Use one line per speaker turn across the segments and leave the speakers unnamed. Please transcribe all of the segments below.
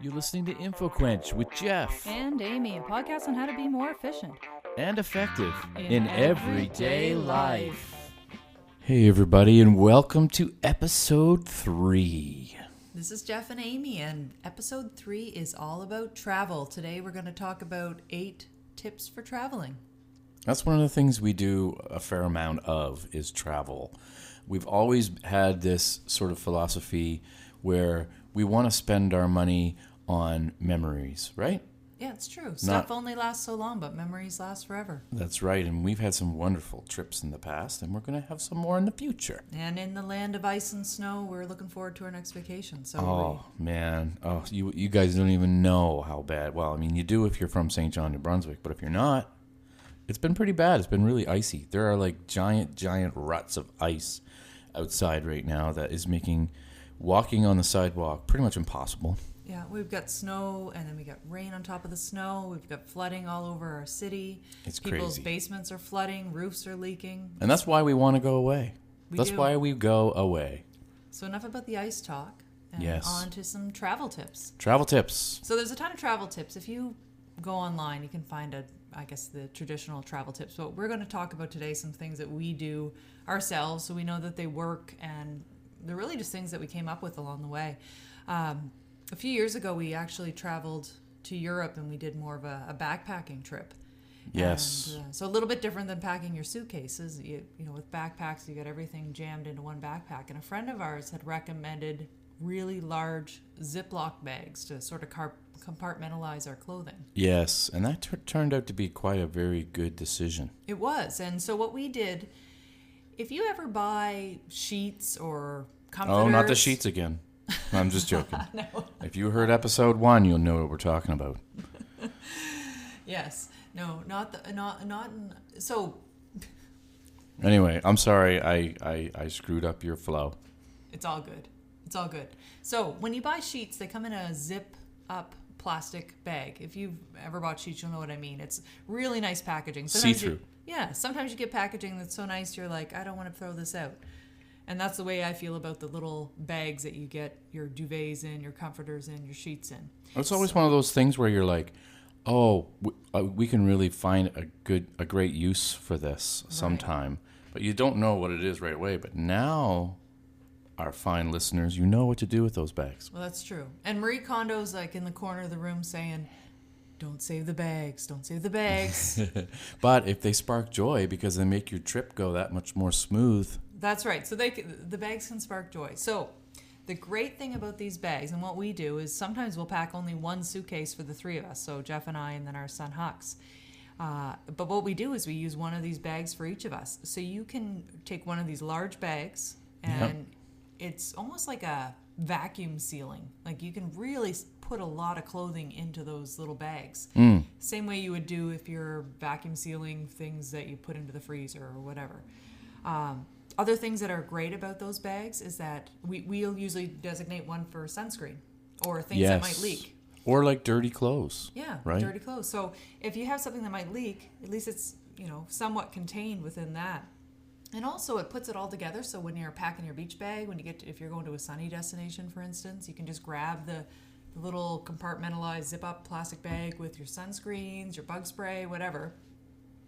You're listening to InfoQuench with Jeff.
And Amy, a podcast on how to be more efficient
And effective
in everyday life.
Hey everybody, and welcome to episode 3.
This is Jeff and Amy, and episode 3 is all about travel. Today we're going to talk about 8 tips for traveling.
That's one of the things we do a fair amount of, is travel. We've always had this sort of philosophy where we want to spend our money on memories, right?
Yeah, it's true. Stuff only lasts so long, but memories last forever.
That's right, and we've had some wonderful trips in the past, and we're going to have some more in the future.
And in the land of ice and snow, we're looking forward to our next vacation.
Man. You guys don't even know how bad. Well, I mean, you do if you're from St. John, New Brunswick, but if you're not, it's been pretty bad. It's been really icy. There are like giant ruts of ice outside right now that is making walking on the sidewalk pretty much impossible.
Yeah, we've got snow, and then we got rain on top of the snow. We've got flooding all over our city.
It's
People's
crazy.
Basements are flooding, roofs are leaking.
And that's why we want to go away.
That's
why we go away.
So enough about the ice talk, and on to some travel tips.
Travel tips.
So there's a ton of travel tips. If you go online, you can find the traditional travel tips. But we're going to talk about today some things that we do ourselves, so we know that they work, and they're really just things that we came up with along the way. A few years ago, we actually traveled to Europe, and we did more of a backpacking trip.
Yes.
And, so a little bit different than packing your suitcases. You know, with backpacks, you got everything jammed into one backpack. And a friend of ours had recommended really large Ziploc bags to sort of compartmentalize our clothing.
Yes, and that turned out to be quite a very good decision.
It was. And so what we did, if you ever buy sheets or comforters...
Oh, not the sheets again. I'm just joking.
No.
If you heard episode 1, you'll know what we're talking about.
Yes. No, not so...
Anyway, I'm sorry I screwed up your flow.
It's all good. It's all good. So when you buy sheets, they come in a zip-up plastic bag. If you've ever bought sheets, you'll know what I mean. It's really nice packaging.
See-through.
Sometimes you get packaging that's so nice, you're like, I don't want to throw this out. And that's the way I feel about the little bags that you get your duvets in, your comforters in, your sheets in.
It's always one of those things where you're like, oh, we can really find a great use for this sometime. Right. But you don't know what it is right away. But now, our fine listeners, you know what to do with those bags.
Well, that's true. And Marie Kondo's like in the corner of the room saying, don't save the bags, don't save the bags.
But if they spark joy because they make your trip go that much more smooth.
That's right. So the bags can spark joy. So the great thing about these bags, and what we do, is sometimes we'll pack only one suitcase for the 3 of us. So Jeff and I, and then our son Hux. But what we do is we use one of these bags for each of us. So you can take one of these large bags, and it's almost like a vacuum sealing. Like you can really put a lot of clothing into those little bags. Same way you would do if you're vacuum sealing things that you put into the freezer or whatever. Other things that are great about those bags is that we'll usually designate one for sunscreen or things that might leak.
Or like dirty clothes.
Yeah,
right?
Dirty clothes. So if you have something that might leak, at least it's, somewhat contained within that. And also it puts it all together, so when you're packing your beach bag, if you're going to a sunny destination, for instance, you can just grab the little compartmentalized zip-up plastic bag with your sunscreens, your bug spray, whatever.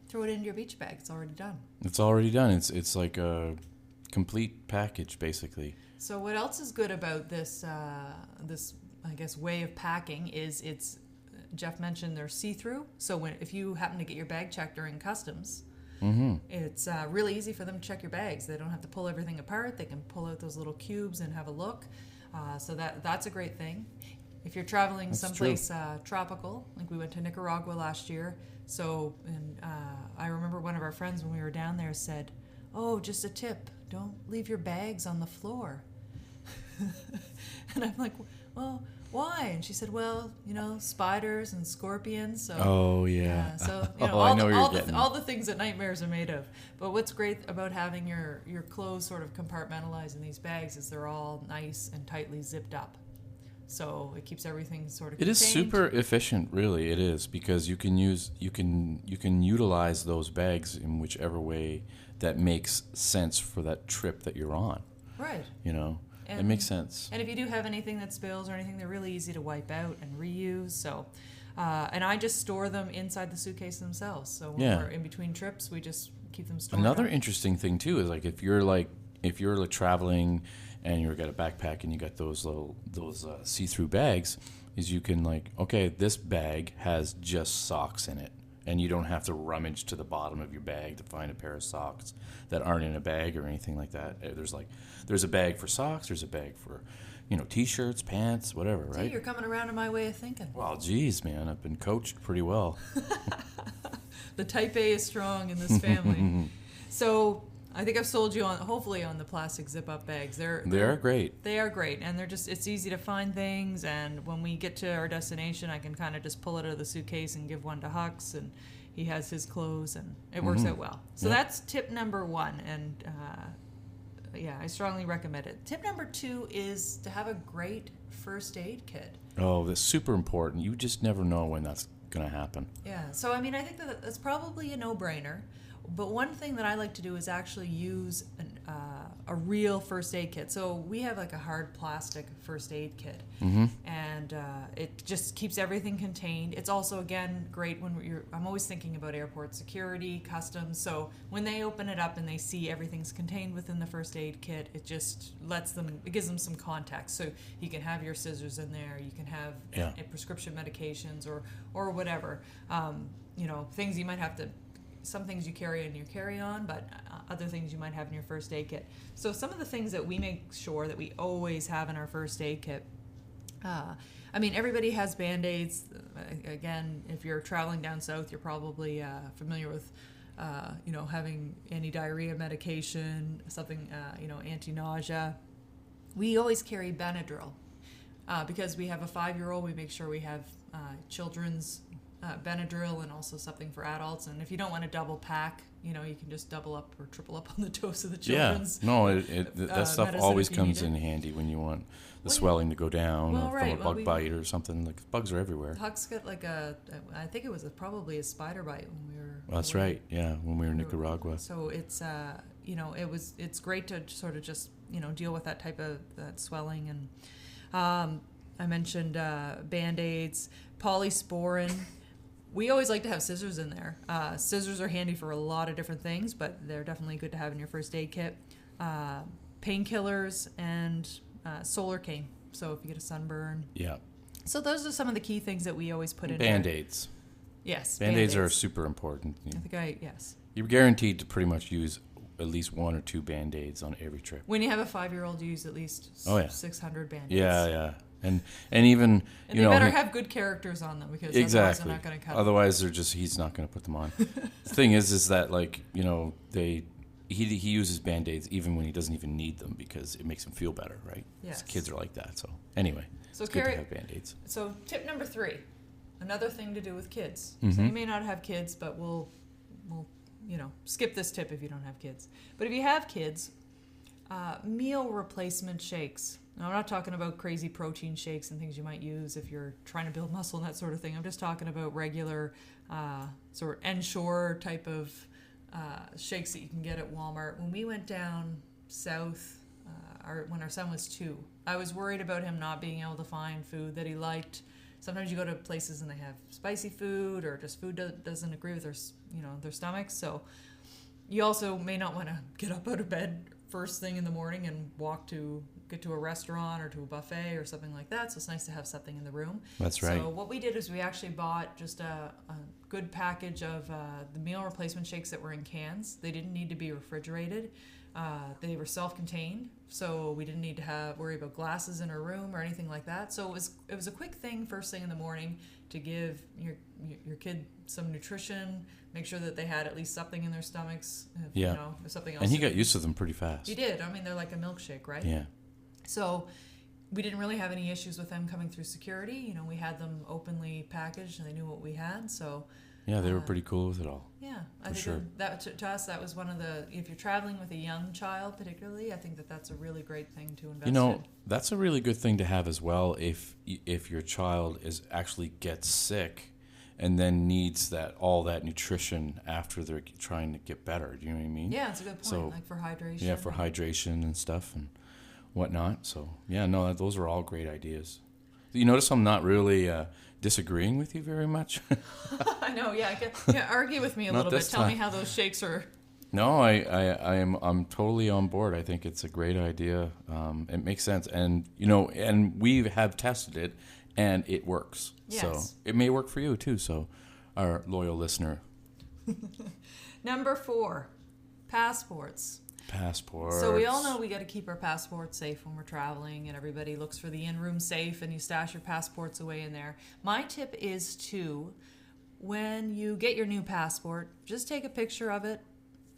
Throw it into your beach bag. It's already done.
It's already done. It's like a complete package, basically.
So what else is good about this I guess way of packing is Jeff mentioned they're see-through. So if you happen to get your bag checked during customs, it's really easy for them to check your bags. They don't have to pull everything apart. They can pull out those little cubes and have a look. So that's a great thing. If you're traveling someplace tropical, like we went to Nicaragua last year. So, I remember one of our friends when we were down there said, "Oh, just a tip, don't leave your bags on the floor." And I'm like, "Well, why?" And she said, "Well, spiders and scorpions." So,
oh yeah.
So all the things that nightmares are made of. But what's great about having your clothes sort of compartmentalized in these bags is they're all nice and tightly zipped up. So it keeps everything sort of contained.
It is super efficient, really. It is, because you can utilize those bags in whichever way that makes sense for that trip that you're on.
Right.
It makes sense.
And if you do have anything that spills or anything, they're really easy to wipe out and reuse. So, and I just store them inside the suitcase themselves. So when we're in between trips, we just keep them stored.
Another interesting thing too is like if you're traveling and you've got a backpack and you got those see-through bags, is you can like, okay, this bag has just socks in it. And you don't have to rummage to the bottom of your bag to find a pair of socks that aren't in a bag or anything like that. There's a bag for socks. There's a bag for, T-shirts, pants, whatever, right?
See, you're coming around to my way of thinking.
Well, geez, man, I've been coached pretty well.
The type A is strong in this family. So I think I've sold you hopefully on the plastic zip-up bags. They're
great.
They are great, and it's easy to find things, and when we get to our destination, I can kind of just pull it out of the suitcase and give one to Hux, and he has his clothes, and it works out well. So that's tip number 1, and I strongly recommend it. Tip number 2 is to have a great first aid kit.
Oh, that's super important. You just never know when that's going to happen.
Yeah, so I mean, I think that's probably a no-brainer. But one thing that I like to do is actually use a real first aid kit. So we have like a hard plastic first aid kit, and it just keeps everything contained. It's also, again, great when I'm always thinking about airport security, customs. So when they open it up and they see everything's contained within the first aid kit, it just it gives them some context. So you can have your scissors in there, you can have prescription medications or whatever. Things you might have to. Some things you carry in your carry-on, but other things you might have in your first aid kit. So some of the things that we make sure that we always have in our first aid kit, everybody has Band-Aids. Again, if you're traveling down south, you're probably familiar with, having anti-diarrhea medication, something, anti-nausea. We always carry Benadryl. Because we have a 5-year-old, we make sure we have children's Benadryl and also something for adults. And if you don't want to double pack, you can just double up or triple up on the dose of the children's.
Yeah, no, that stuff always comes in handy when you want the swelling to go down from a bug bite or something. Like bugs are everywhere.
Huck's got I think it was probably a spider bite when we were.
That's right. Yeah, when we were in Nicaragua.
So it's it's great to sort of just deal with that type of that swelling. And I mentioned Band-Aids, polysporin. We always like to have scissors in there. Scissors are handy for a lot of different things, but they're definitely good to have in your first aid kit. Painkillers and solar cane. So if you get a sunburn.
Yeah.
So those are some of the key things that we always put in
Band-Aids.
There. Yes.
Band-Aids are super important.
Yes.
You're guaranteed to pretty much use at least 1 or 2 Band-Aids on every trip.
When you have a 5-year-old, you use at least 600 Band-Aids.
Yeah. And even
they better have good characters on them because otherwise they're not going to cut.
Otherwise, he's not going to put them on. The thing is that he uses Band-Aids even when he doesn't even need them because it makes him feel better, right?
Yes.
Kids are like that. So anyway, it's good to have Band-Aids.
So tip number 3, another thing to do with kids. So you may not have kids, but we'll skip this tip if you don't have kids. But if you have kids, meal replacement shakes. Now, I'm not talking about crazy protein shakes and things you might use if you're trying to build muscle and that sort of thing. I'm just talking about regular sort of Ensure type of shakes that you can get at Walmart. When we went down south, when our son was 2, I was worried about him not being able to find food that he liked. Sometimes you go to places and they have spicy food or just food that doesn't agree with their stomachs. So you also may not want to get up out of bed first thing in the morning and get to a restaurant or to a buffet or something like that. So it's nice to have something in the room.
That's right.
So what we did is we actually bought just a good package of the meal replacement shakes that were in cans. They didn't need to be refrigerated. They were self-contained, so we didn't need to worry about glasses in our room or anything like that. So it was a quick thing first thing in the morning to give your kid some nutrition, make sure that they had at least something in their stomachs. If something else.
And he got used to them pretty fast.
He did. I mean, they're like a milkshake, right?
Yeah.
So we didn't really have any issues with them coming through security. We had them openly packaged and they knew what we had. So
yeah, they were pretty cool with it all.
Yeah, I think that to us that was one of the. If you're traveling with a young child, particularly, I think that's a really great thing to invest in.
That's a really good thing to have as well. If your child gets sick, and then needs all that nutrition after they're trying to get better. Do you know what I mean?
Yeah, it's a good point.
So,
like for hydration.
Yeah, for hydration and stuff. And whatnot. So yeah, no, those are all great ideas. You notice I'm not really disagreeing with you very much.
I know. Yeah, argue with me a little bit. Tell me how those shakes are.
No, I'm totally on board. I think it's a great idea. It makes sense, and and we have tested it, and it works.
Yes.
So it may work for you too. So, our loyal listener.
Number 4, passports.
Passports.
So we all know we got to keep our passports safe when we're traveling, and everybody looks for the in-room safe, and you stash your passports away in there. My tip is to, when you get your new passport, just take a picture of it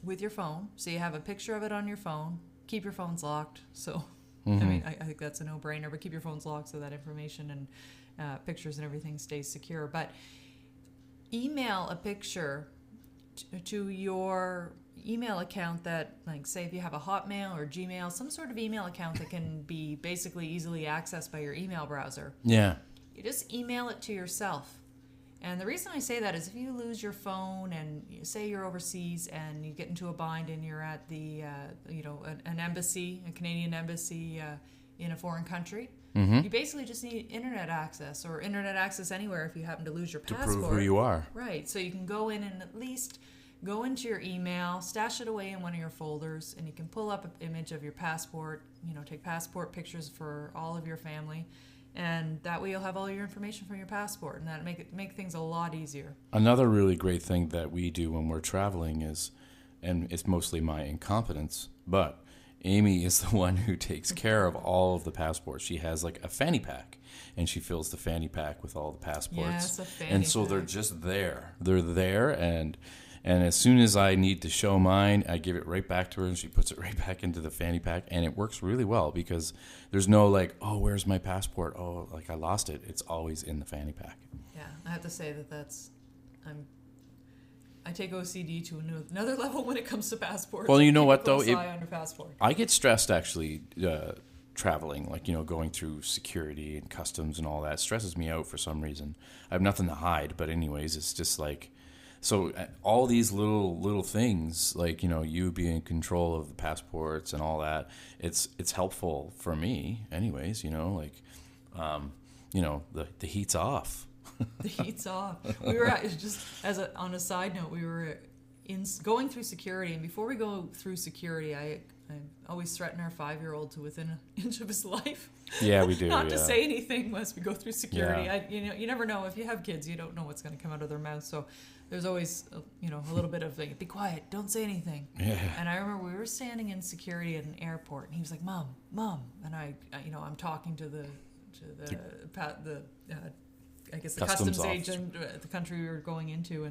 with your phone. So you have a picture of it on your phone. Keep your phones locked. So, I mean, I think that's a no-brainer, but keep your phones locked so that information and pictures and everything stays secure. But email a picture to your email account that, like, say if you have a Hotmail or Gmail, some sort of email account that can be basically easily accessed by your email browser.
Yeah.
You just email it to yourself. And the reason I say that is if you lose your phone and say you're overseas and you get into a bind and you're at the, an embassy, a Canadian embassy in a foreign country, you basically just need internet access, or internet access anywhere if you happen to lose your passport.
To prove who you are.
Right. So you can go in and at least go into your email, stash it away in one of your folders, and you can pull up an image of your passport, take passport pictures for all of your family. And that way you'll have all your information from your passport, and that make things a lot easier. Another
really great thing that we do when we're traveling is, and it's mostly my incompetence, but Amy is the one who takes care of all of the passports. She has like a fanny pack, and she fills the fanny pack with all the passports.
Yes, a fanny
and so
pack.
They're just there. They're there, and as soon as I need to show mine, I give it right back to her, and she puts it right back into the fanny pack, and it works really well because there's no like, oh, where's my passport? Oh, like I lost it. It's always in the fanny pack.
Yeah, I have to say I take OCD to another level when it comes to passports.
Well, you know what though,
eye on your passport.
I get stressed actually traveling, like going through security and customs and all that. It stresses me out for some reason. I have nothing to hide, but anyways, it's just like. So all these little things, like, you being in control of the passports and all that, it's helpful for me anyways, the heat's off.
The heat's off. We were on a side note, we were going through security, and before we go through security, I always threaten our 5-year-old to within an inch of his life.
Yeah, we do.
Not to say anything once we go through security.
Yeah.
You never know. If you have kids, you don't know what's going to come out of their mouth. So there's always, a little bit of like, be quiet, don't say anything.
Yeah.
And I remember we were standing in security at an airport, and he was like, "Mom," and I'm talking to the customs agent at the country we were going into,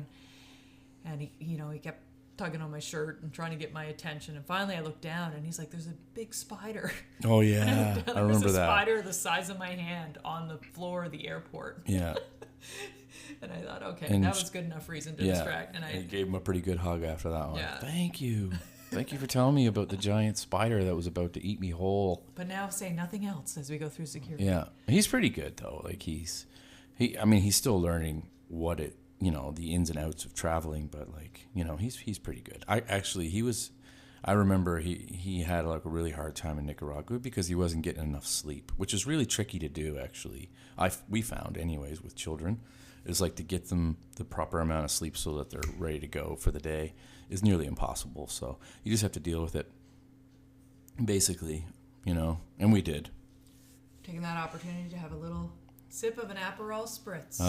and he kept tugging on my shirt and trying to get my attention, and finally I looked down and he's like, "There's a big spider."
Oh yeah, I remember that.
There's a spider the size of my hand on the floor of the airport.
Yeah.
And I thought, okay, that was good enough reason to distract. And I
gave him a pretty good hug after that one.
Yeah.
Thank you for telling me about the giant spider that was about to eat me whole.
But now say nothing else as we go through security.
Yeah, he's pretty good though. Like he's still learning what it. The ins and outs of traveling, but he's pretty good. I remember he had like a really hard time in Nicaragua because he wasn't getting enough sleep, which is really tricky to do actually. We found anyways with children, is like to get them the proper amount of sleep so that they're ready to go for the day is nearly impossible. So you just have to deal with it basically, and we did.
Taking that opportunity to have a little sip of an Aperol Spritz.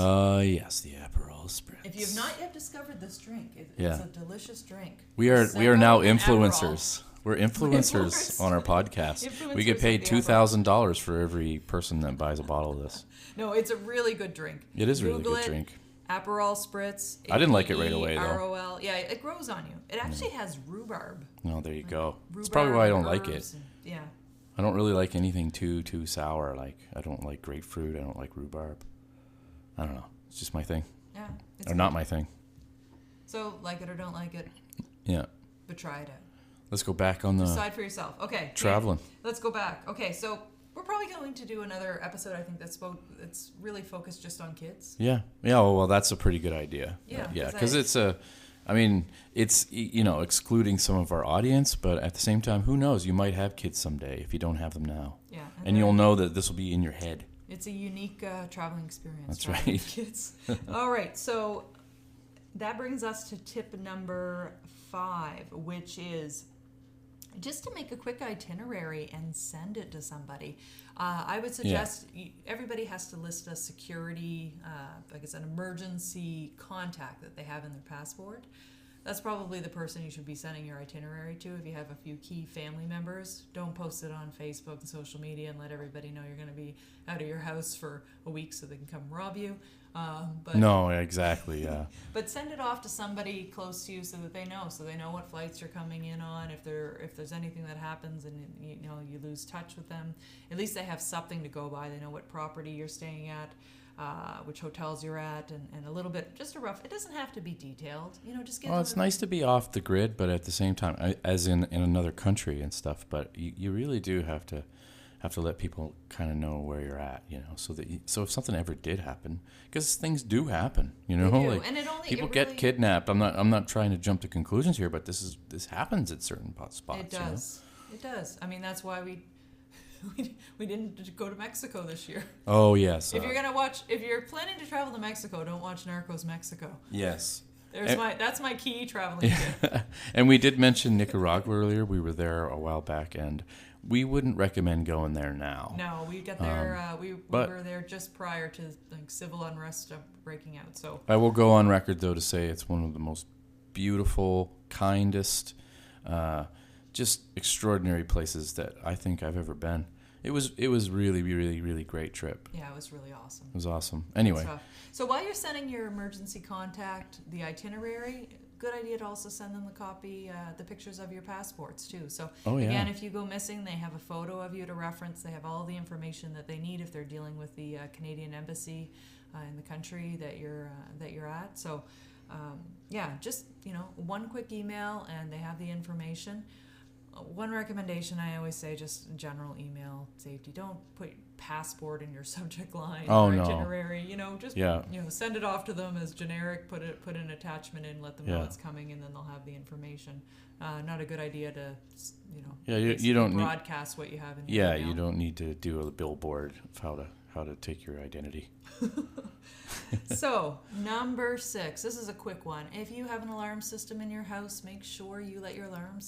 Yes, the Aperol Spritz.
If you have not yet discovered this drink, it's a delicious drink.
We are now influencers. We're influencers on our podcast. We get paid $2,000 for every person that buys a bottle of this.
No, it's a really good drink.
It is a really good drink.
Aperol Spritz.
I didn't like it right away, though.
R-O-L. Yeah, it grows on you. It actually has rhubarb.
Oh, there you go. That's probably why I don't like it.
Yeah.
I don't really like anything too sour. Like, I don't like grapefruit. I don't like rhubarb. I don't know. It's just my thing.
Yeah.
Or not my thing.
So, like it or don't like it.
Yeah.
But try it out.
Let's go back on the...
Decide for yourself. Okay.
Traveling.
Yeah, let's go back. Okay, so we're probably going to do another episode, I think, that's really focused just on kids.
Yeah. Yeah, well, that's a pretty good idea.
Yeah.
Yeah, because it's I mean, it's, excluding some of our audience, but at the same time, who knows? You might have kids someday if you don't have them now.
Yeah.
And you'll know that this will be in your head.
It's a unique traveling experience.
That's
right.
right.
Kids. All right. So that brings us to tip number 5, which is just to make a quick itinerary and send it to somebody. I would suggest everybody has to list a security, an emergency contact that they have in their passport. That's probably the person you should be sending your itinerary to. If you have a few key family members, don't post it on Facebook and social media and let everybody know you're going to be out of your house for a week so they can come rob you.
No, exactly, yeah.
But send it off to somebody close to you so that they know what flights you're coming in on. If there's anything that happens and you lose touch with them, at least they have something to go by. They know what property you're staying at, which hotels you're at, and a little bit, just a rough. It doesn't have to be detailed. Just give.
Well, it's nice to be off the grid, but at the same time, as in another country and stuff. But you really do have to let people kind of know where you're at, so if something ever did happen, because things do happen,
They do.
like
and
people get kidnapped. I'm not trying to jump to conclusions here, but this happens at certain spots.
It does. It does. I mean, that's why we didn't go to Mexico this year.
Oh yes.
If you're planning to travel to Mexico, don't watch Narcos Mexico.
Yes.
That's my key traveling tip.
And we did mention Nicaragua earlier. We were there a while back, and we wouldn't recommend going there now.
No, we got there. We were there just prior to civil unrest breaking out. So
I will go on record though to say it's one of the most beautiful, kindest, just extraordinary places that I think I've ever been. It was really, really, really great trip.
Yeah, it was really awesome.
It was awesome. Anyway.
So while you're sending your emergency contact the itinerary, good idea to also send them the pictures of your passports too. So again, if you go missing, they have a photo of you to reference. They have all the information that they need if they're dealing with the Canadian embassy in the country that you're at. So just one quick email and they have the information. One recommendation I always say, just general email safety. Don't put passport in your subject line or itinerary. Send it off to them as generic. Put an attachment in, let them know it's coming, and then they'll have the information. Not a good idea to
you don't
broadcast what you have in your email.
You don't need to do a billboard of how to take your identity.
So, number 6. This is a quick one. If you have an alarm system in your house, make sure you let your alarm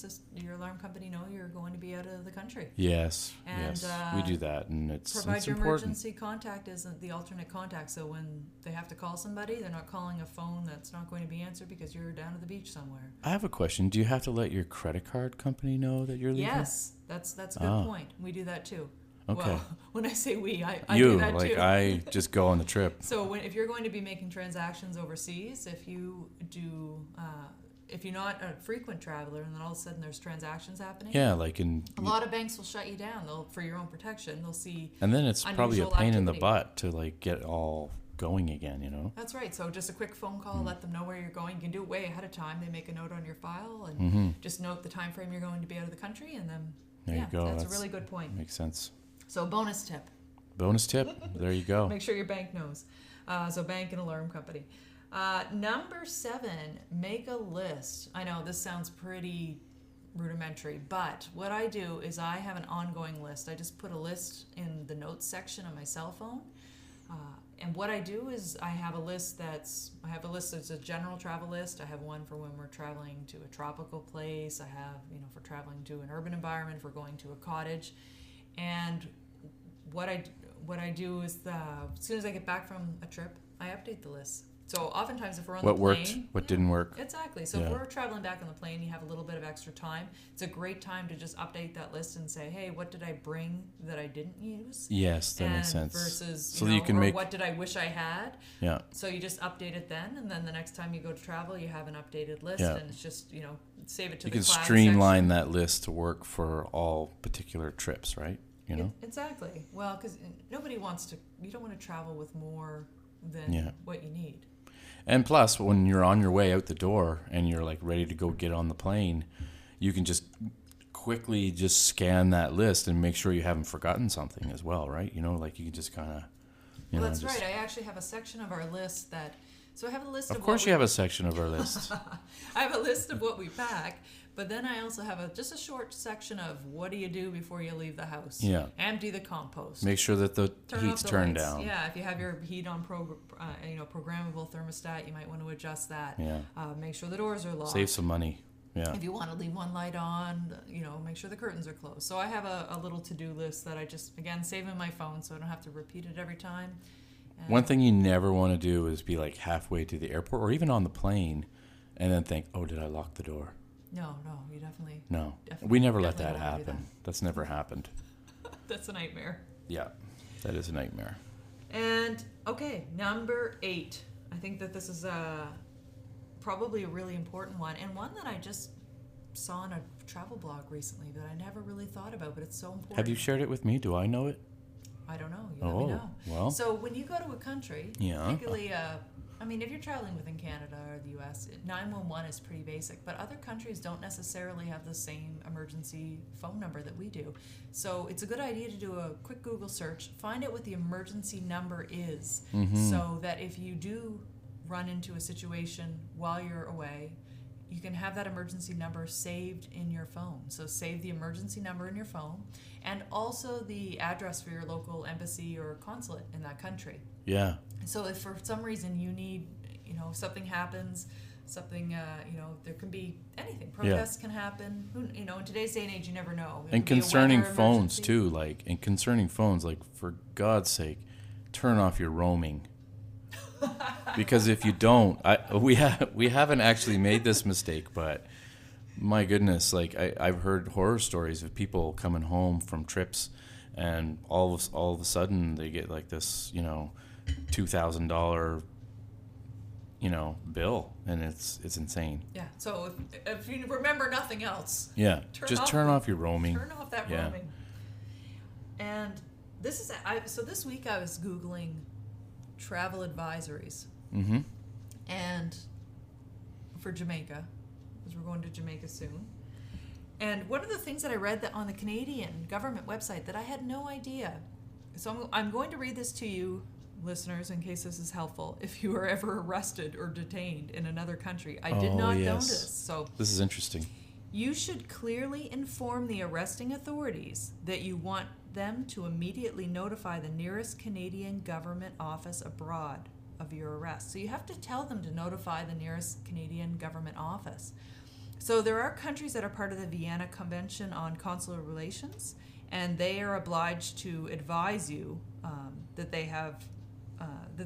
company know you're going to be out of the country.
Yes,
and,
we do that, and it's
provide your
important.
Emergency contact isn't the alternate contact. So when they have to call somebody, they're not calling a phone that's not going to be answered because you're down at the beach somewhere.
I have a question. Do you have to let your credit card company know that you're leaving?
Yes, that's a good point. We do that too.
Okay.
Well, when I say we, I do that too.
I just go on the trip.
So if you're going to be making transactions overseas, if you do, if you're not a frequent traveler, and then all of a sudden there's transactions happening.
Yeah,
a lot of banks will shut you down. For your own protection. They'll see.
And then it's probably a pain in the butt to get all going again.
That's right. So just a quick phone call, let them know where you're going. You can do it way ahead of time. They make a note on your file and just note the time frame you're going to be out of the country, and then
there you go.
That's a really good point.
Makes sense.
So bonus tip.
There you go.
Make sure your bank knows. So bank and alarm company. Number 7, make a list. I know this sounds pretty rudimentary, but what I do is I have an ongoing list. I just put a list in the notes section on my cell phone. And what I do is I have a list that's a general travel list. I have one for when we're traveling to a tropical place. I have, for traveling to an urban environment, for going to a cottage. And what I do is as soon as I get back from a trip, I update the list. So oftentimes if we're on the plane...
What worked, what didn't work.
Exactly. So if we're traveling back on the plane, you have a little bit of extra time. It's a great time to just update that list and say, hey, what did I bring that I didn't use?
Yes, that makes sense.
Versus,
you can
what did I wish I had?
Yeah.
So you just update it then, and then the next time you go to travel, you have an updated list, and it's just, save it to the cloud. You can
streamline that list to work for all particular trips, right?
Exactly. Well, because you don't want to travel with more than what you need.
And plus, when you're on your way out the door and you're ready to go get on the plane, you can just quickly just scan that list and make sure you haven't forgotten something as well, right? You can just kind of...
Well, that's right. I actually have a section of our list that So I have a list
Of course you have a section of our list.
I have a list of what we pack, but then I also have just a short section of what do you do before you leave the house.
Yeah.
Empty the compost.
Make sure that the heat's turned
lights.
down.
Yeah, if you have your heat on programmable thermostat, you might want to adjust that.
Yeah.
Make sure the doors are locked.
Save some money. Yeah.
If you want to leave one light on, make sure the curtains are closed. So I have a little to-do list that I just, again, save in my phone so I don't have to repeat it every time. And
one thing you never want to do is be like halfway to the airport or even on the plane and then think, oh, did I lock the door?
No, you definitely...
No.
Definitely,
We never let that
definitely don't do
happen. That's never happened.
That's a nightmare.
Yeah. That is a nightmare.
And, okay, number 8. I think that this is probably a really important one, and one that I just saw in a travel blog recently that I never really thought about, but it's so important.
Have you shared it with me? Do I know it?
I don't know. You let me know.
Well.
So when you go to a country,
Yeah.
particularly, if you're traveling within Canada or the U.S., 911 is pretty basic, but other countries don't necessarily have the same emergency phone number that we do. So it's a good idea to do a quick Google search, find out what the emergency number is, so that if you do run into a situation while you're away, you can have that emergency number saved in your phone. So save the emergency number in your phone, and also the address for your local embassy or consulate in that country.
Yeah.
So if for some reason you need, something happens, there can be anything. Protests can happen. In today's day and age, you never know.
And concerning phones too, for God's sake, turn off your roaming. Because if you don't, we haven't actually made this mistake, but my goodness, I've heard horror stories of people coming home from trips, and all of a sudden they get like this, $2,000, bill, and it's insane.
Yeah. So if you remember nothing else,
turn off your roaming.
Turn off that roaming. And this week I was Googling travel advisories.
Mm-hmm.
And for Jamaica, because we're going to Jamaica soon. And one of the things that I read that on the Canadian government website that I had no idea. So I'm going to read this to you, listeners, in case this is helpful. If you are ever arrested or detained in another country, I did not know this. So
this is interesting.
You should clearly inform the arresting authorities that you want them to immediately notify the nearest Canadian government office abroad of your arrest. So you have to tell them to notify the nearest Canadian government office. So there are countries that are part of the Vienna Convention on Consular Relations, and they are obliged to advise you that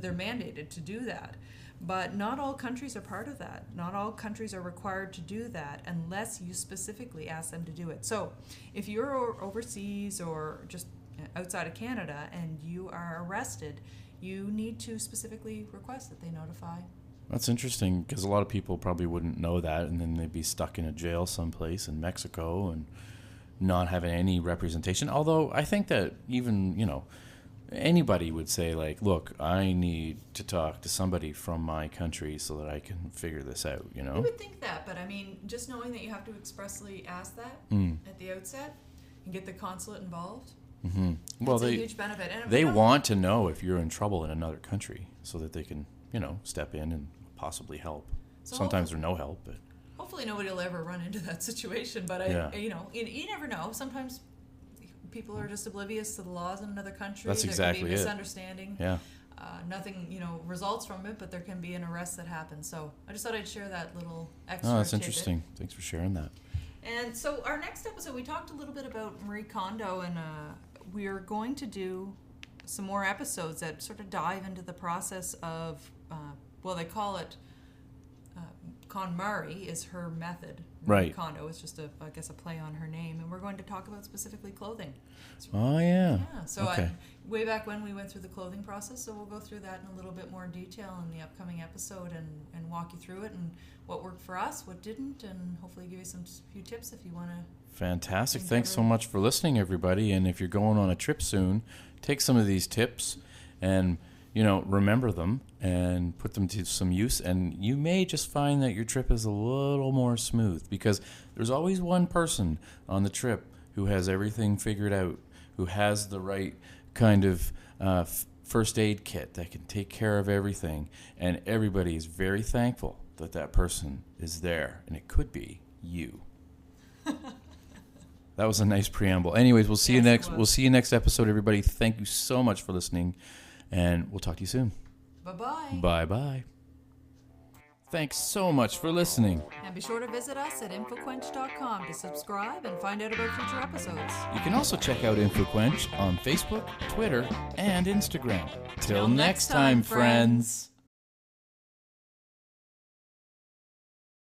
they're mandated to do that. But not all countries are part of that. Not all countries are required to do that unless you specifically ask them to do it. So if you're overseas or just outside of Canada and you are arrested, you need to specifically request that they notify.
That's interesting, because a lot of people probably wouldn't know that, and then they'd be stuck in a jail someplace in Mexico and not having any representation. Although I think that even, anybody would say, look, I need to talk to somebody from my country so that I can figure this out,
You would think that, but just knowing that you have to expressly ask that at the outset and get the consulate involved,
well,
it's a huge benefit. And
they want to know if you're in trouble in another country so that they can, step in and possibly help. So sometimes there's no help, but
hopefully nobody will ever run into that situation. But you never know. Sometimes people are just oblivious to the laws in another country.
That's exactly
there can be misunderstanding.
Yeah.
Nothing, results from it, but there can be an arrest that happens. So I just thought I'd share that little extra.
Oh, that's interesting. Thanks for sharing that.
And so our next episode, we talked a little bit about Marie Kondo, and we're going to do some more episodes that sort of dive into the process of, they call it, KonMari is her method.
Right.
Kondo is just a play on her name, and we're going to talk about specifically clothing.
Oh, yeah.
Yeah. So
okay.
Way back when we went through the clothing process, so we'll go through that in a little bit more detail in the upcoming episode and walk you through it and what worked for us, what didn't, and hopefully give you few tips if you want to.
Fantastic. Thanks so much for listening, everybody. And if you're going on a trip soon, take some of these tips and, remember them and put them to some use. And you may just find that your trip is a little more smooth, because there's always one person on the trip who has everything figured out, who has the right kind of first aid kit that can take care of everything, and everybody is very thankful that that person is there, and it could be you. That was a nice preamble. Anyways, we'll see you next. We'll see you next episode, everybody. Thank you so much for listening, and we'll talk to you soon.
Bye-bye.
Bye-bye. Thanks so much for listening.
And be sure to visit us at infoquench.com to subscribe and find out about future episodes.
You can also check out InfoQuench on Facebook, Twitter, and Instagram. Till next time, friends.